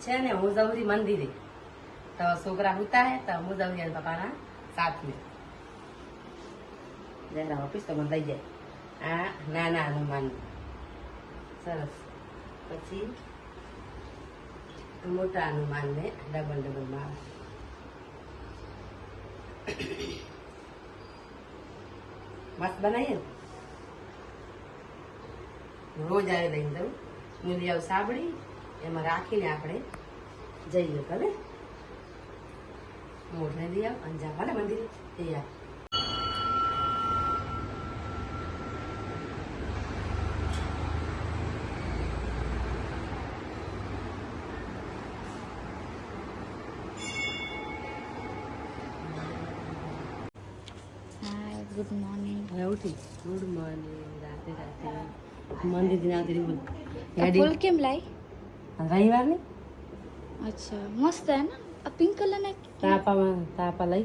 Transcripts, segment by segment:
છે ને હું જાઉં છું મંદિરે તો છોકરા હુતા હે તો હું જાઉં છું પપ્પાના સાથે જરા ઓફિસ તો મને લઈ જાય આ નાના હનુમાન સરસ પછી મોટા હનુમાન ને ડબલ ડબલ માં મસ્ત બનાવીએ ને રોજ આવે લઈને જવું મૂલિયાઓ સાબડી એમાં રાખીને આપણે જઈએ ભલે મોઢે લઈ આવ અને જા ભલે મંદિરે જઈ આવ ગુડ મોર્નિંગ. ઉઠી ગુડ મોર્નિંગ રાતે રાતે મંદિર દિન આવતી બોલ ફૂલ કેમ लाई? રવિવાર ને अच्छा मस्त है ना. આ પિંક કલર ને તાપા લઈ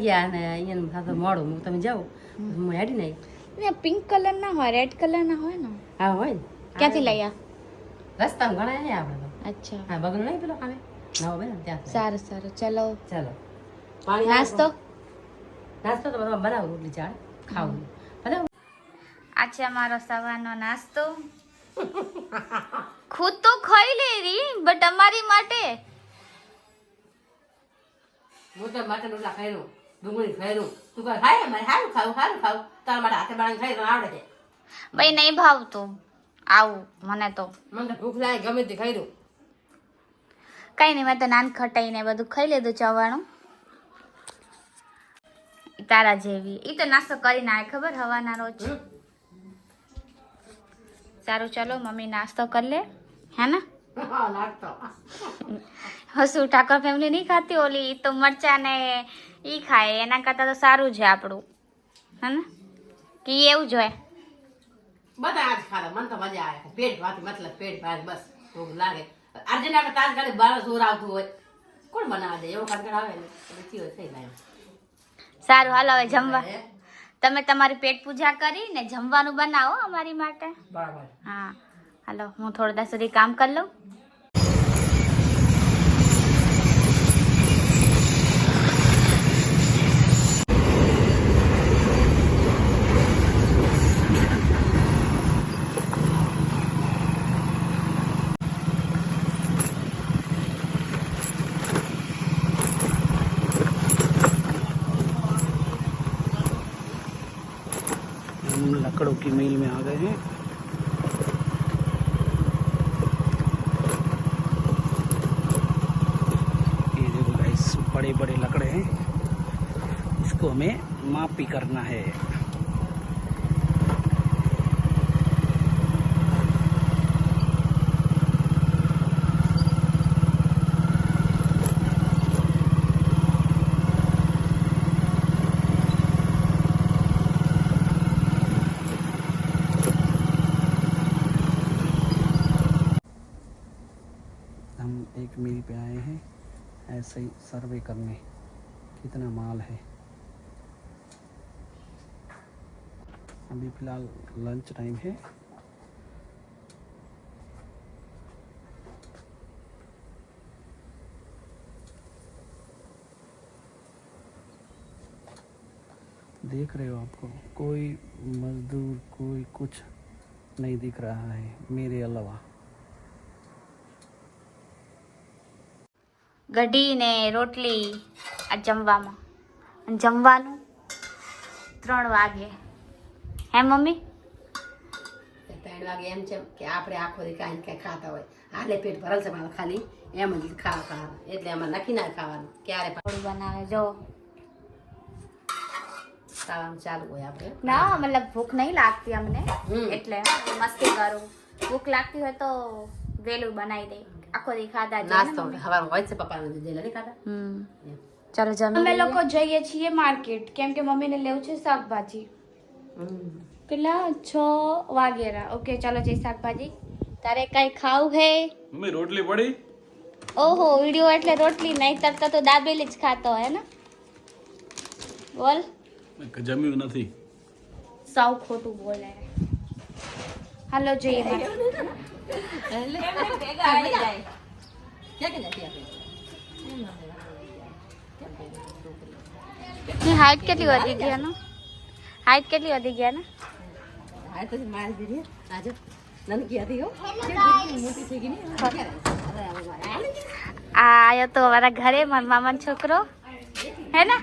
ગયા અને અહીંયા સાથે મોડું હું તમે જાઓ હું હેડી નહીં ને પિંક કલર ના હોય, રેડ કલર ના હોય ને. હા હોય ને ક્યાંથી લઈ આ? રસ્તામાં ઘણા ને આપણે તો અચ્છા હા બગલ નહીં પેલો ખાને નવો બે ત્યાં સારું સારું ચલો. ચાલો પાણી નાસ્તો નાસ્તો તો બધા બનાવું રોટલી ચાળ ખાવું ભલે આ છે અમારો સવારનો નાસ્તો. ખુદ તો ખાઈ લે રી બટ અમારી માટે હું તો માટે રોટલા ખાઈ લઉં ડુંગળી ખાઈ લઉં તું કહે ખાય મારે સારું ખાવું તારા માટે હાથે બનાવીને ખાઈ લઉં આવડે છે ભાઈ નહીં ભાવતું આવું મને તો. મને તો ભૂખ લાગે ગમે તે ખાઈ લઉં કઈ નહીં, મેં તો નાન ખટાઈ ને બધું ખાઈ લીધું ચવાણું. તારા જેવી ઈ તો નાસ્તો કરીને આવે ખબર હવાના રોજ. સારું ચલો મમ્મી નાસ્તો કરી લે હે ને. હા લાગતો હસુ ઠાકર ફેમિલી નહીં ખાતી ઓલી ઈ તો મરચા ને ઈ ખાય એના કરતા તો સારું છે આપણું હે ને કે ઈ એવું જોઈએ. બધા આજ ખાલા મને તો મજા આવે પેટ ભાતી મતલબ પેટ ભાત બસ ભૂખ લાગે અર્જુન આપણે તાજ ખાલી 12 જોર આવતું હોય કોણ બનાવે દે એવો ખડખડ આવે ને પછી હોય થઈ જાય. સારું હાલો હવે જમવા. તમે તમારી પેટ પૂજા કરી ને જમવાનું બનાવો અમારી માટે. બરાબર હા હાલો હું થોડા સુધી કામ કરી લઉં. लकड़ों की मिल में आ गए हैं. ये देखो गाइस बड़े बड़े लकड़े हैं, इसको हमें मापी करना है. हम एक मिल पे आए हैं ऐसे ही सर्वे करने कितना माल है. अभी फिलहाल लंच टाइम है. देख रहे हो आपको कोई मजदूर कोई कुछ नहीं दिख रहा है मेरे अलावा. કઢી ને રોટલી આ જમવામાં અને જમવાનું 3 વાગે હે મમ્મી. 3 વાગે એમ છે કે આપણે આખો દી કાંઈ ને કાંઈ ખાતા હોય હાલે પેટ ભરેલ છે મારે ખાલી એમ જ ખાવાનું એટલે એમાં નાખી ના ખાવાનું ક્યારે થોડું બનાવે જો ખાવાનું ચાલુ હોય આપણે ના મતલબ ભૂખ નહીં લાગતી અમને એટલે મસ્તી કરું. ભૂખ લાગતી હોય તો વેલું બનાવી દે. આખો દી ખાતા જ નાસ્તો સવારમાં હોય છે પપ્પાને દીધેલા નહીં ખાતા ચાલો જમી. અમે લોકો જઈએ છીએ માર્કેટ કેમ કે મમ્મીને લેવું છે શાકભાજી. કેટલા 6 વાગેરા. ઓકે ચાલો જઈ શાકભાજી. તારે કઈ ખાવું હે? મમ્મી રોટલી પડી. ઓહો વિડિયો એટલે રોટલી નહીં તરતા તો દાબેલી જ ખાતો હે ને. બોલ જમ્યું નથી. સાવ ખોટું બોલે. હાલો જઈએ ની હાઈટ કેટલી વધી ગયા ને હાઈટ કેટલી વધી ગયા ને આ આયો તો અમારા ઘરે મારા મામાનો છોકરો હે ને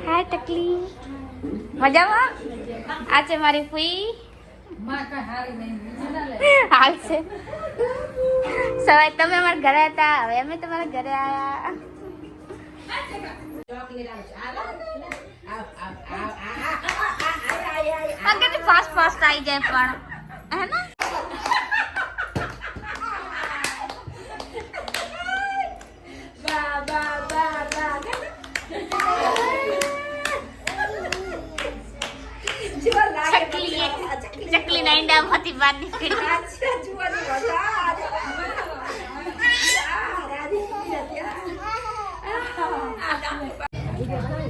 હાય ટકલી મજામાં આ છે મારી ફૂઈ હાલ છે સવારે તમે અમારા ઘરે હતા હવે અમે તમારા ઘરે આવ્યા કેટલી ફાસ્ટ ફાસ્ટ આવી જાય પણ હે ને ચકલી ના ઈંડા માંથી બહાર નીકળી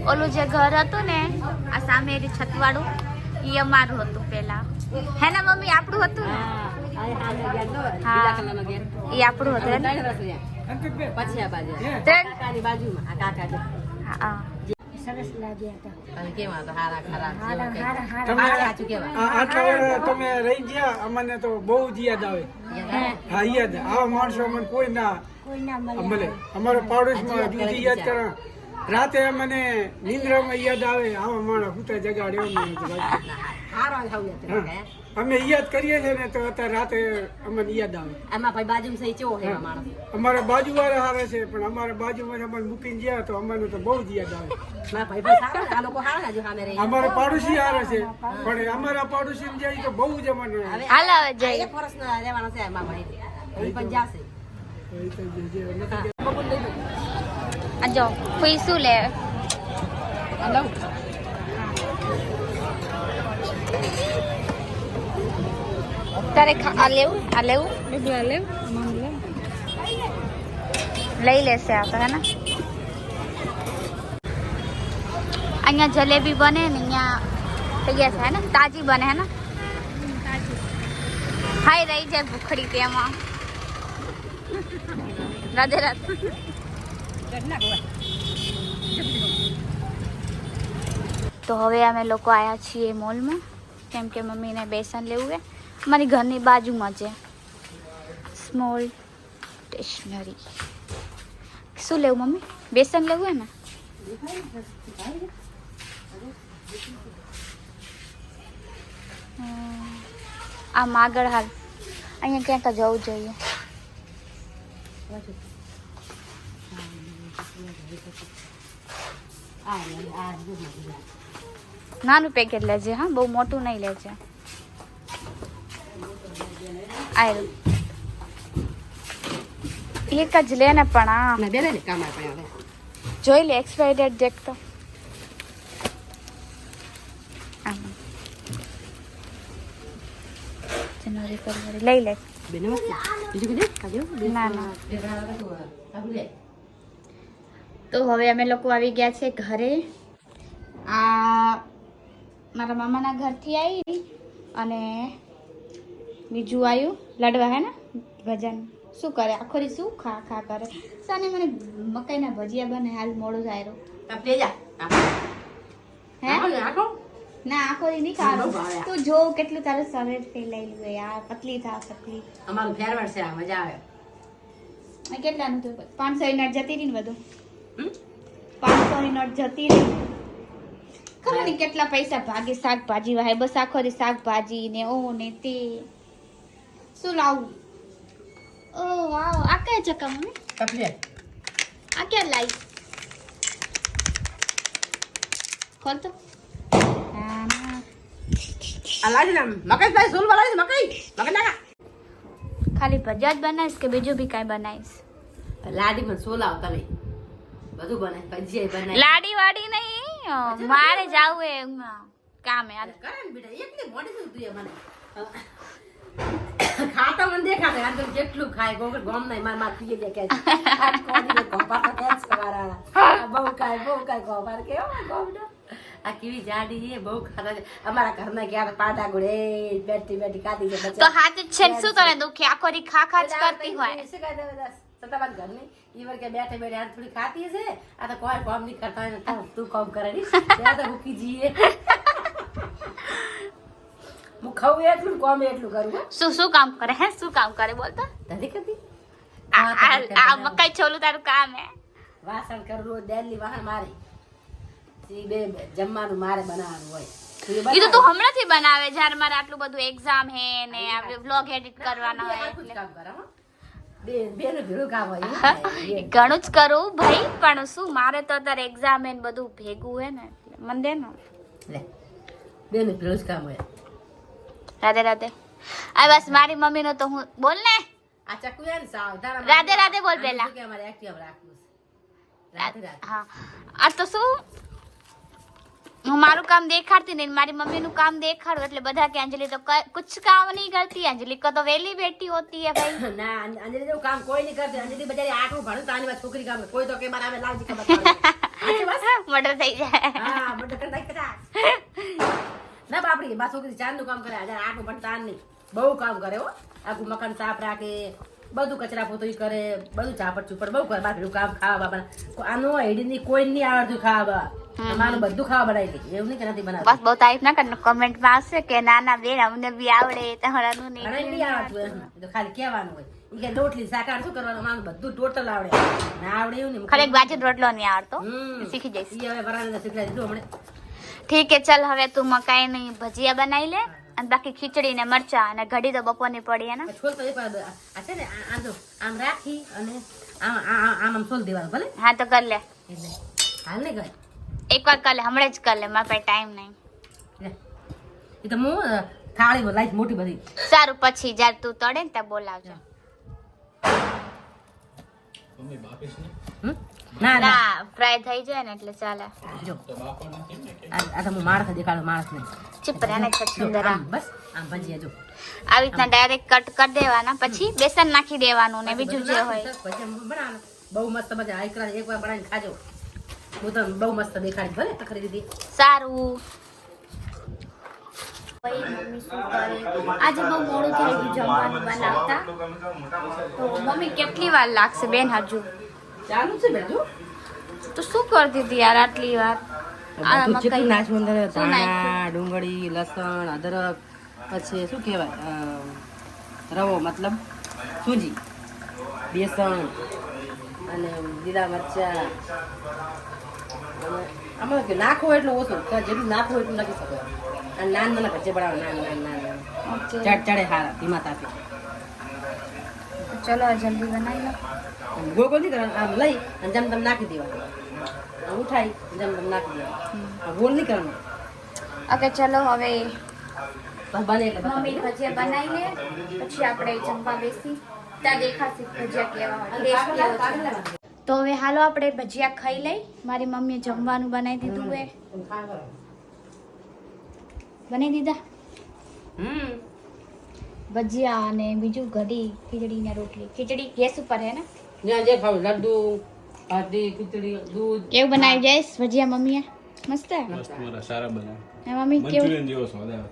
ઓલું જે ઘર હતું ને આ સામે છતવાળું ઈ અમારું હતું પેલા હે ને મમ્મી આપણું હતું ને હા ઈ આપણું હતું પછી આ બાજુ કાકાની બાજુમાં આ કાકા જો હા સરસ લાગ્યા હતા. અને કેવા તો હારા ખરાબ હારા તમે સાચું કેવાય આટલા વર્ષ તમે રહી ગયા અમને તો બહુ જ યાદ આવે હા યાદ આવા માણસો અમને કોઈ ના કોઈ ના મળે અમારા પાડોશમાં જુદી યાદ કરે રાતે મને નિંદ્રામાં યાદ આવે આવા માણસ હુતા જગાડે હારો ખાવું અમે યાદ કરીએ છીએ ને તો અત્યારે રાતે અમને યાદ આવે આમાં ભાઈ બાજુમાં સહી ચેવો હે માણસ અમારા બાજુ વાળા હારે છે પણ અમારા બાજુમાં અમને મૂકીને ગયા તો અમને તો બહુ જ યાદ આવે ના ભાઈ સારા આ લોકો હારા જો સામે રહે અમારા પાડોશી હારે છે પણ અમારા પાડોશી જાય તો બહુ જ અમને હાલ આવે જઈ એક વર્ષના રહેવાના છે આમાં ભાઈ એ પણ જાશે આ જો ફૂઈ શું લે હલો તારે આ લેવું બધું આ લેવ લઈ લેશે આ તો હે ને અહીંયા જલેબી બને ને અહીંયા તૈયાર થાય ને તાજી બને હે ને હાય રહી જાય ભૂખડી તેમાં રાધે રાધે તો હવે અમે લોકો આવ્યા છીએ મોલમાં કેમ કે મમ્મીને બેસન લેવું છે મારી ઘરની બાજુમાં છે સ્મોલ સ્ટેશનરી શું લેવું મમ્મી બેસન લેવું હે ને આમ આગળ હાલ અહીંયા ક્યાંક જવું જોઈએ નાનું પેકેટ લેજે હા બહુ મોટું નહીં લેજે આયરું એક જ લે ને પણ આ ના બે ને કામ આવે હવે જોઈ લે એક્સપાયરી ડેટ તો જનવરી ફેબ્રુઆરી લઈ લે બેન બીજું કીધું કાજો ના ના તો હવે અમે લોકો આવી ગયા છે ઘરે આ મારા મામાના ઘરથી આવી અને બીજું આવ્યું લડવા હે ને ભજન શું કરે આખો દી શું ખા ખા કરે સાને મને મકાઈના ભજીયા બને હાલ મોડું થાય તપે જા હે આખો ના આખો દી નહીં ખાવાનું તું જો કેટલું તારું શરીર ફેલાયેલું હોય યાર પતલી થા પતલી અમારું ફેરવડ છે આ મજા આવે આ કેટલાનું હતું 500 ની નોટ જતી રહી ને બધું 500 ની નોટ જતી રહી ખબર નહીં કેટલા પૈસા ભાગે શાકભાજી વાહે બસ આખો દી શાકભાજી ને ઓ ને તે શું લાવું ઓ વાવ આ કયા ચક્કા મમ્મી તપલે આ ક્યાં લાવી ખોલ તો આ લાજી ના મકાઈ ભાઈ સોલ વાળા મકાઈ નાખા ખાલી ભજીયા જ બનાવીશ કે બીજું બી કાંઈ બનાવીશ લાડી પણ સોલ આવતા નહીં બધું બનાય ભજીયા બનાય લાડી વાડી નહીં મારે જાવું એ કામે હાલ કરે ને બેટા એકલી મોડી શું તું મને ખાતા મને દેખાતા આ તો જેટલું ખાય ગોગર ગોમ નહીં માર પીએ દે કે આ કોડી ને કોપા કે છે મારા બહુ કાય ગોપાર કે ગોમડો આ કેવી જાડી છે બહુ ખાતા છે અમારા ઘરના ક્યારે પાટા ગુડે બેઠી બેઠી ખાતી છે તો હાથ જ છે ને, શું તને દુખે? આખો રી ખા ખા જ કરતી હોય. સતાબાદ ઘરની ઈ વાર કે બેઠે બેઠે આ થોડી ખાતી છે આ તો કોઈ કામ નહીં કરતા હોય ને તું કામ કરે ની ત્યાં તો ભૂખી જઈએ હું ખાવું એટલું કામ એટલું કરું હો. શું કામ કરે હે? શું કામ કરે બોલતો? નથી કરતી આ મકાઈ છોલું તારું કામ હે. વાસણ કરું રોજ ડેલી વાહન મારે બે જમવાનું મારે બનાવવાનું હોય ઈ તો તું હમણાંથી બનાવે જ્યારે મારે આટલું બધું એક્ઝામ હે ને આપણે વ્લોગ એડિટ કરવાના હોય એટલે કામ કરે હો બેનું ભેળું કામ હોય ઘણું જ કરું ભાઈ, પણ શું મારે તો અત્યારે એક્ઝામ હે ને બધું ભેગું હે ને એટલે મન દે ને. લે બેનું ભેળું જ કામ હોય. રાધે રાધે. આ બસ મારી મમ્મી નો તો હું બોલ ને આ ચકુ છે ને સાવધાન રાધે રાધે બોલ પેલા. કે અમારે એક્ટિવ રાખવું છે રાધે રાધે. હા આ તો શું હું મારું કામ દેખાડતી નહીં, મારી મમ્મી નું કામ દેખાડું એટલે બધા કે અંજલિ તો कुछ काम नहीं करती, अंजलि को तो वेली बेटी होती है भाई. ના અંજલિ જેવું કામ કોઈ નહીં કરતી. અંજલિ બચારી આઠમું ભણું તો આની વાત છોકરી કામ કોઈ તો કે મારા આવે લાવજી ખબર સાચી વાત. મર્ડર થઈ જાય. હા મોટો કરી કદાચ ના બાપડી બા છોકરી ચાંદનું કામ કરે. આજે આઠમું ભણતા નહીં બહુ કામ કરે હો. આખું મકાન સાફ રાખે, બધું કચરા પોતું કરે, બધું ચાપડ ચૂપડ બહુ કરે. બાપડી કામ ખાવા બાપા આનો હેડી કોઈ નહીં આવડતું ખાવા. અમારું બધું ખાવા બનાવી દે એવું નહીં કે નથી બનાવતું. બસ બહુ તારીફ ના કર, કોમેન્ટ માં આવશે કે ના ના બેન અમને બી આવડે તમારાનું ઘણા નહીં. નહીં આવડતું એમ. તો ખાલી કહેવાનું હોય ઈ કે રોટલી શાક શું કરવાનું મારું બધું ટોટલ આવડે. ના આવડે એવું નહીં. ખાલી એક બાજુ રોટલો નહીં આવડતો, શીખી જઈશ. ઈ હવે વરાને શીખવાડી દીધું હમણે. ઠીક હે ચાલ હવે તું મકાઈ ની ભજીયા બનાવી લે અને બાકી ખીચડી ને મરચા અને ઘડી તો બપોરની પડી હે ને. છોલ તો એકવાર આ છે ને આમ જો આમ રાખી અને આમ આમ છોલ દેવાનું ભલે. હા તો કર લે, એટલે હાલ નહીં કરે એક વાર કર લે, હમણાં જ કર લે, મારા પાસે ટાઈમ નહીં. લે એ તો હું થાળી લાઈટ મોટી બધી. સારું પછી જ્યારે તું તળે ને ત્યાં બોલાવજો. હમ? ના ના ના ફ્રાય થઈ જાય ને એટલે ચાલે. જો આ તો હું માણસ દેખાડું માણસ નહીં. ચીપ રહે ને જો, સુંદર. આમ બસ આમ ભજીયા જો આવી રીતના ડાયરેક્ટ કટ કરી દેવાના, પછી બેસન નાખી દેવાનું ને બીજું જે હોય. પછી બનાવવાનું બહુ મસ્ત મજા. એકવાર બનાવીને ખાજો. હું તો બહુ મસ્ત દેખાડી ભલે તખરી દીધી. સારું. મમ્મી શું કરે? આજે બહુ મોડું થઈ ગયું જમવાનું બનાવતા, તો મમ્મી કેટલી વાર લાગશે બેન? હજુ ચાલુ છે બેન જો તો શું કરતી હતી યાર આટલી વાર? આ બધું જેટલું મકાઈ નાચવું અંદર શું નાખ્યું? ધાણા ડુંગળી લસણ અદરક પછી શું કહેવાય રવો મતલબ સૂજી બેસણ અને લીલા મરચા અને આમાં કે નાખો એટલું ઓછું તો જેટલું નાખવું એટલું નાખી શકો. અને નાન નાના ભજે બનાવો નાન ચડે હારા ધીમા તાપે. ચલો જલ્દી બનાવી લો. ગોળ ગોળ નહીં કરવાનું આમ લઈ અને જેમ તમે નાખી દેવાનું. આમ ઉઠાઈ જેમ તમે નાખી દેવાનું. ગોળ નહીં કરવાનું. ઓકે ચલો હવે બસ બને એટલે બસ. મમ્મી ભજીયા બનાવી લે પછી આપણે જમવા બેસી ત્યાં દેખાશે ભજીયા કેવા હોય, ટેસ્ટ કેવો છે. તો હવે હાલો આપણે ભજીયા ખાઈ લઈ. મારી મમ્મીએ જમવાનું બનાવી દીધું હે. બનાવી દીધા ભજીયા અને બીજું કઢી ખીચડી ને રોટલી. ખીચડી ગેસ ઉપર હે ને? જ્યાં જે ખાવું લડ્ડુ ભાજી ખીચડી દૂધ કેવું બનાવી જઈશ ભજીયા મમ્મીએ? મસ્ત હે मारा सारा बना હે મમ્મી? કેવું? मंचूरियन जेવો स्वाद આવે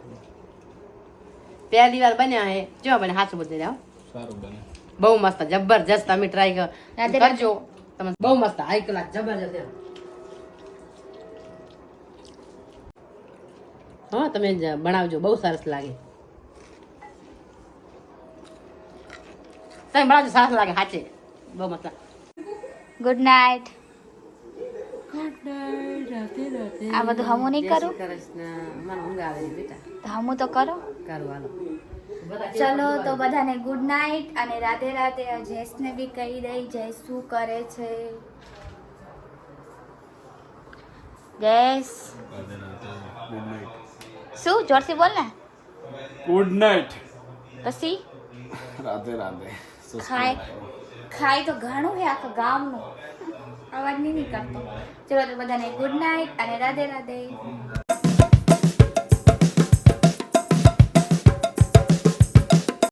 પહેલી વાર બન્યા હે જો બને હાથ બધે જાઓ સારું બને બહુ મસ્ત જબરજસ્ત તમે ટ્રાય રાધે કરજો તમે બહુ મસ્ત હાઈ ક્લાસ જબરજસ્ત એમ. હા તમે બનાવજો બહુ સરસ લાગે. તમે બનાવજો સરસ લાગે સાચે બહુ મસ્ત. Good night. રાતે આ બધું હમું નહીં કરું? મને ઊંઘ આવે છે બેટા. તો હમું તો કરો. કરું હાલો. ચલો તો બધાને ગુડ નાઇટ અને રાધે રાધે. જયેશને બી કહી દઈ જયેશ શું કરે છે. જયેશ गुड नाइट શું જોરથી બોલ ને. गुड नाइट પછી राधे राधे ખાય તો ઘણું છે આખા ગામનું. અવાજ નહીં કરતો. ચલો તો બધાને ગુડ નાઇટ અને રાધે રાધે.